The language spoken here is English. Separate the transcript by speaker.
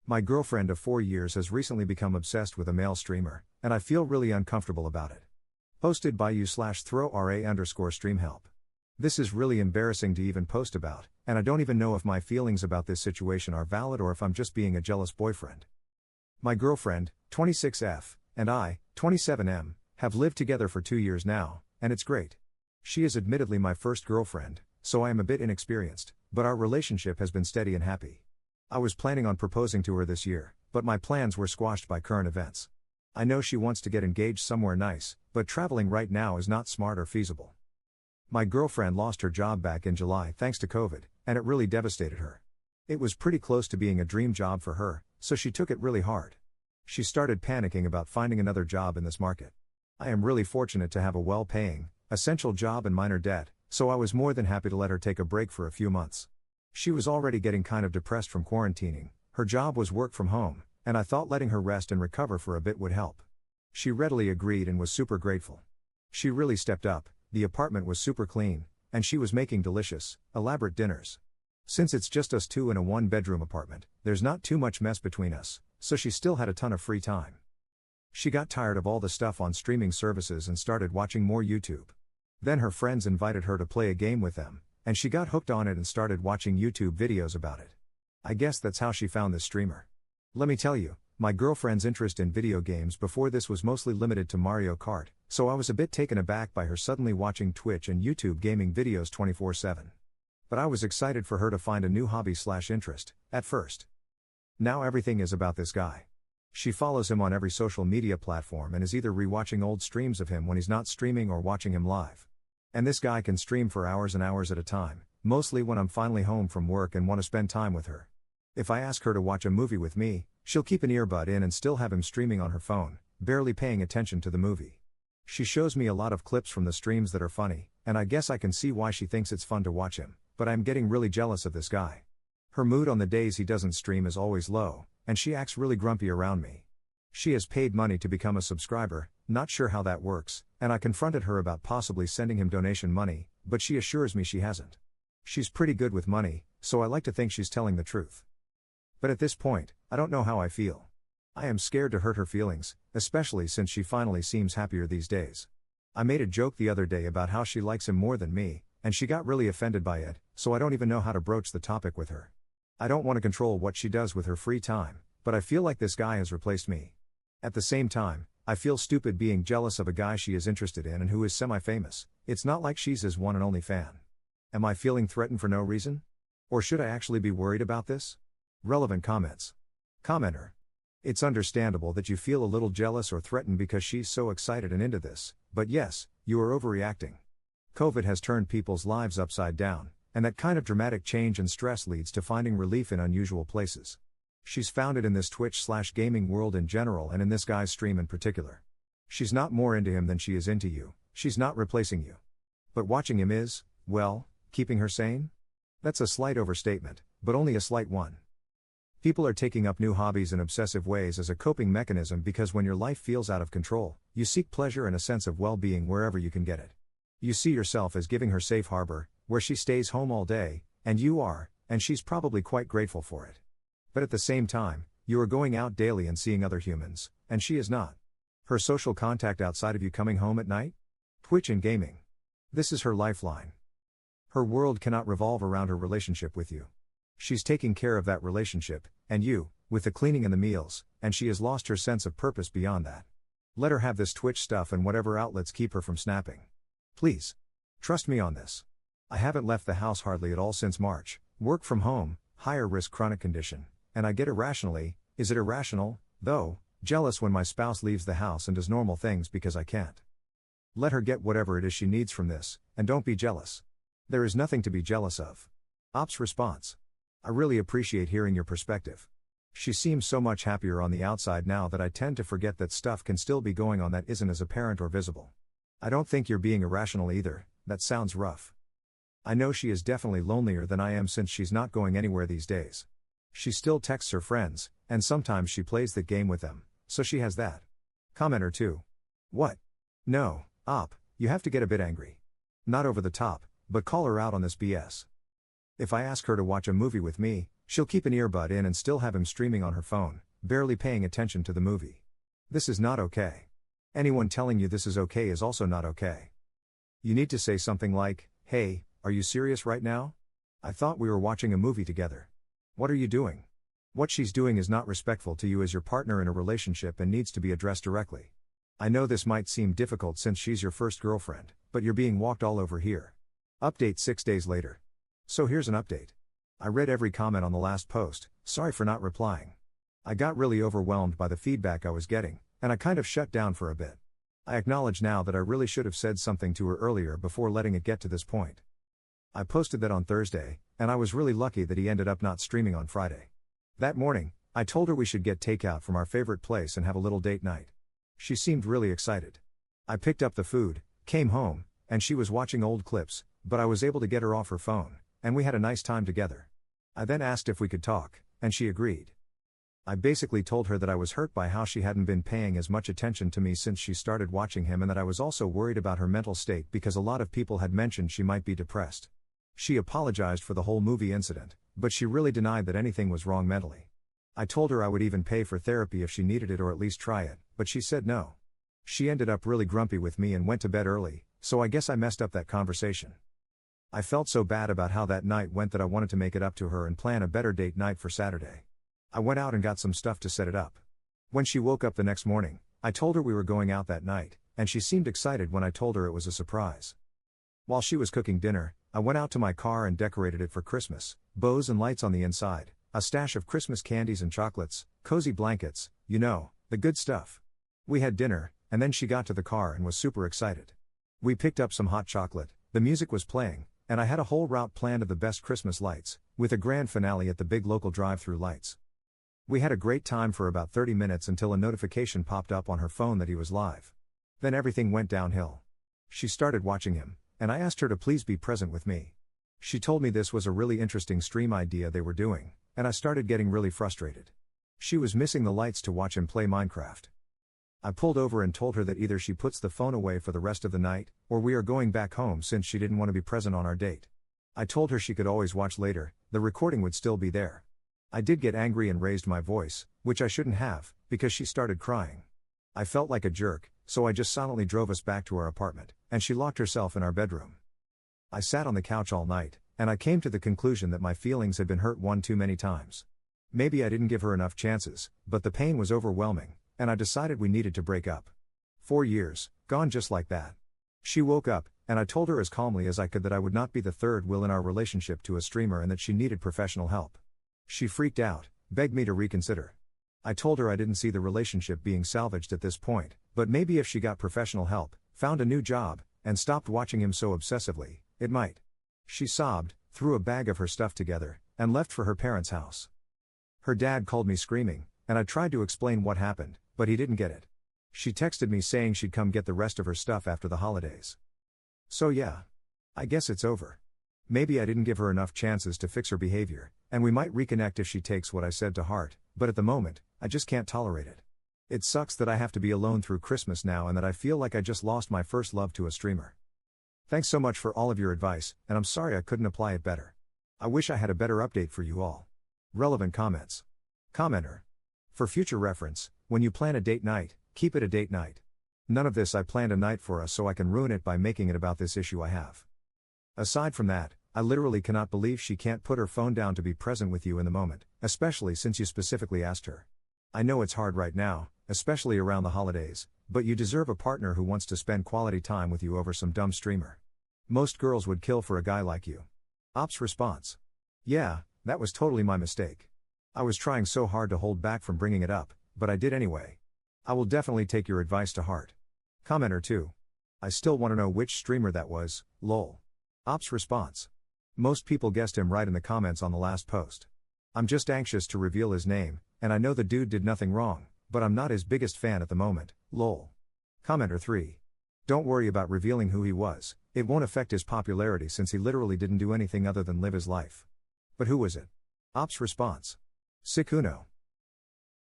Speaker 1: My girlfriend of 4 years has recently become obsessed with a male streamer, and I feel really uncomfortable about it. Posted by you/throw_ra_streamhelp. This is really embarrassing to even post about, and I don't even know if my feelings about this situation are valid or if I'm just being a jealous boyfriend. My girlfriend, 26F, and I, 27M, have lived together for 2 years now, and it's great. She is admittedly my first girlfriend, so I am a bit inexperienced, but our relationship has been steady and happy. I was planning on proposing to her this year, but my plans were squashed by current events. I know she wants to get engaged somewhere nice, but traveling right now is not smart or feasible. My girlfriend lost her job back in July thanks to COVID, and it really devastated her. It was pretty close to being a dream job for her, so she took it really hard. She started panicking about finding another job in this market. I am really fortunate to have a well-paying, essential job and minor debt, so I was more than happy to let her take a break for a few months. She was already getting kind of depressed from quarantining, her job was work from home, and I thought letting her rest and recover for a bit would help. She readily agreed and was super grateful. She really stepped up, the apartment was super clean, and she was making delicious, elaborate dinners. Since it's just us two in a one-bedroom apartment, there's not too much mess between us, so she still had a ton of free time. She got tired of all the stuff on streaming services and started watching more YouTube. Then her friends invited her to play a game with them, and she got hooked on it and started watching YouTube videos about it. I guess that's how she found this streamer. Let me tell you, my girlfriend's interest in video games before this was mostly limited to Mario Kart, so I was a bit taken aback by her suddenly watching Twitch and YouTube gaming videos 24/7. But I was excited for her to find a new hobby/interest, at first. Now everything is about this guy. She follows him on every social media platform and is either rewatching old streams of him when he's not streaming or watching him live. And this guy can stream for hours and hours at a time, mostly when I'm finally home from work and want to spend time with her. If I ask her to watch a movie with me, she'll keep an earbud in and still have him streaming on her phone, barely paying attention to the movie. She shows me a lot of clips from the streams that are funny, and I guess I can see why she thinks it's fun to watch him, but I'm getting really jealous of this guy. Her mood on the days he doesn't stream is always low, and she acts really grumpy around me. She has paid money to become a subscriber, not sure how that works, and I confronted her about possibly sending him donation money, but she assures me she hasn't. She's pretty good with money, so I like to think she's telling the truth. But at this point, I don't know how I feel. I am scared to hurt her feelings, especially since she finally seems happier these days. I made a joke the other day about how she likes him more than me, and she got really offended by it, so I don't even know how to broach the topic with her. I don't want to control what she does with her free time, but I feel like this guy has replaced me. At the same time, I feel stupid being jealous of a guy she is interested in and who is semi-famous. It's not like she's his one and only fan. Am I feeling threatened for no reason? Or should I actually be worried about this? Relevant comments. Commenter. It's understandable that you feel a little jealous or threatened because she's so excited and into this, but yes, you are overreacting. COVID has turned people's lives upside down, and that kind of dramatic change and stress leads to finding relief in unusual places. She's found it in this Twitch/gaming world in general and in this guy's stream in particular. She's not more into him than she is into you, she's not replacing you. But watching him is, well, keeping her sane? That's a slight overstatement, but only a slight one. People are taking up new hobbies in obsessive ways as a coping mechanism because when your life feels out of control, you seek pleasure and a sense of well-being wherever you can get it. You see yourself as giving her safe harbor, where she stays home all day, and you are, and she's probably quite grateful for it. But at the same time, you are going out daily and seeing other humans, and she is not. Her social contact outside of you coming home at night? Twitch and gaming. This is her lifeline. Her world cannot revolve around her relationship with you. She's taking care of that relationship, and you, with the cleaning and the meals, and she has lost her sense of purpose beyond that. Let her have this Twitch stuff and whatever outlets keep her from snapping. Please. Trust me on this. I haven't left the house hardly at all since March, work from home, higher risk chronic condition, and I get irrationally, is it irrational, though, jealous when my spouse leaves the house and does normal things because I can't. Let her get whatever it is she needs from this, and don't be jealous. There is nothing to be jealous of. Ops response. I really appreciate hearing your perspective. She seems so much happier on the outside now that I tend to forget that stuff can still be going on that isn't as apparent or visible. I don't think you're being irrational either, that sounds rough. I know she is definitely lonelier than I am since she's not going anywhere these days. She still texts her friends, and sometimes she plays the game with them, so she has that. Commenter 2. What? No, Op, you have to get a bit angry. Not over the top, but call her out on this BS. If I ask her to watch a movie with me, She'll keep an earbud in and still have him streaming on her phone, barely paying attention to the movie. This is not okay. Anyone telling you this is okay is also not okay. You need to say something like, "Hey, are you serious right now? I thought we were watching a movie together. What are you doing?" What she's doing is not respectful to you as your partner in a relationship and needs to be addressed directly. I know this might seem difficult since she's your first girlfriend, but you're being walked all over here. Update 6 days later. So here's an update. I read every comment on the last post, sorry for not replying. I got really overwhelmed by the feedback I was getting, and I kind of shut down for a bit. I acknowledge now that I really should have said something to her earlier before letting it get to this point. I posted that on Thursday, and I was really lucky that he ended up not streaming on Friday. That morning, I told her we should get takeout from our favorite place and have a little date night. She seemed really excited. I picked up the food, came home, and she was watching old clips, but I was able to get her off her phone, and we had a nice time together. I then asked if we could talk, and she agreed. I basically told her that I was hurt by how she hadn't been paying as much attention to me since she started watching him and that I was also worried about her mental state because a lot of people had mentioned she might be depressed. She apologized for the whole movie incident, but she really denied that anything was wrong mentally. I told her I would even pay for therapy if she needed it or at least try it, but she said no. She ended up really grumpy with me and went to bed early, so I guess I messed up that conversation. I felt so bad about how that night went that I wanted to make it up to her and plan a better date night for Saturday. I went out and got some stuff to set it up. When she woke up the next morning, I told her we were going out that night, and she seemed excited when I told her it was a surprise. While she was cooking dinner, I went out to my car and decorated it for Christmas, bows and lights on the inside, a stash of Christmas candies and chocolates, cozy blankets, you know, the good stuff. We had dinner, and then she got to the car and was super excited. We picked up some hot chocolate, the music was playing, and I had a whole route planned of the best Christmas lights, with a grand finale at the big local drive-through lights. We had a great time for about 30 minutes until a notification popped up on her phone that he was live. Then everything went downhill. She started watching him, and I asked her to please be present with me. She told me this was a really interesting stream idea they were doing, and I started getting really frustrated. She was missing the lights to watch him play Minecraft. I pulled over and told her that either she puts the phone away for the rest of the night, or we are going back home since she didn't want to be present on our date. I told her she could always watch later, the recording would still be there. I did get angry and raised my voice, which I shouldn't have, because she started crying. I felt like a jerk, so I just silently drove us back to our apartment, and she locked herself in our bedroom. I sat on the couch all night, and I came to the conclusion that my feelings had been hurt one too many times. Maybe I didn't give her enough chances, but the pain was overwhelming, and I decided we needed to break up. 4 years, gone just like that. She woke up, and I told her as calmly as I could that I would not be the third wheel in our relationship to a streamer and that she needed professional help. She freaked out, begged me to reconsider. I told her I didn't see the relationship being salvaged at this point, but maybe if she got professional help, found a new job, and stopped watching him so obsessively, it might. She sobbed, threw a bag of her stuff together, and left for her parents' house. Her dad called me screaming, and I tried to explain what happened, but he didn't get it. She texted me saying she'd come get the rest of her stuff after the holidays. So yeah. I guess it's over. Maybe I didn't give her enough chances to fix her behavior, and we might reconnect if she takes what I said to heart, but at the moment, I just can't tolerate it. It sucks that I have to be alone through Christmas now and that I feel like I just lost my first love to a streamer. Thanks so much for all of your advice, and I'm sorry I couldn't apply it better. I wish I had a better update for you all. Relevant comments. Commenter. For future reference, when you plan a date night, keep it a date night. None of this I planned a night for us so I can ruin it by making it about this issue I have. Aside from that, I literally cannot believe she can't put her phone down to be present with you in the moment, especially since you specifically asked her. I know it's hard right now, especially around the holidays, but you deserve a partner who wants to spend quality time with you over some dumb streamer. Most girls would kill for a guy like you. Ops response. Yeah, that was totally my mistake. I was trying so hard to hold back from bringing it up, but I did anyway. I will definitely take your advice to heart. Commenter 2. I still want to know which streamer that was, lol. Ops response. Most people guessed him right in the comments on the last post. I'm just anxious to reveal his name, and I know the dude did nothing wrong, but I'm not his biggest fan at the moment, lol. Commenter 3. Don't worry about revealing who he was, it won't affect his popularity since he literally didn't do anything other than live his life. But who was it? Ops response. Sikuno.